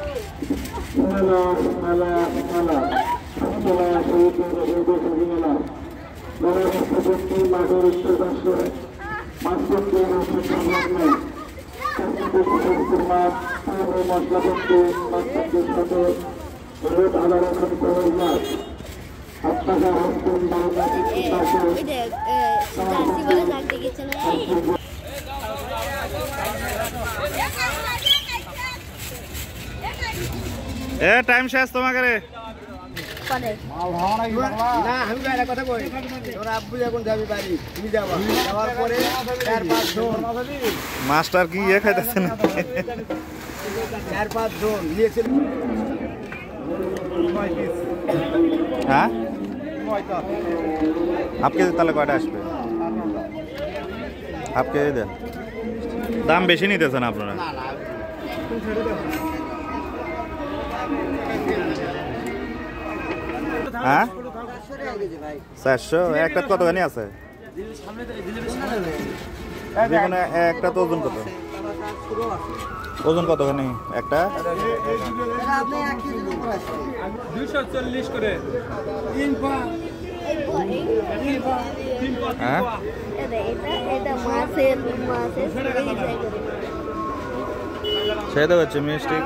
মেলা মেলা মেলা মেলা শহীদ মেলা মেলা রাষ্ট্রপতি মাঠের উত্তর পাশে মাঝপন্থী সংলগ্নে মশলাপন্থী মাঝপন্থীর সাথে রোড আদালত করার মাঠ আপনারা হচ্ছেন বাংলাদেশের পাশে টাইম শেষ তোমাকে রে মাস্টার কি ইয়ে খাইতেছে না 4-5 জন নিয়েছিল হ্যাঁ হাফ কেজি তাহলে কয়টা আসবে হাফ কেজি দেন দাম বেশি নিতেছেন আপনারা হ্যাঁ 400 একটা কতখানি আছে যেকোনো একটা তো ওজন কত ওজন কতখানি একটা 240 করে হ্যাঁ সেটা হচ্ছে মিষ্টি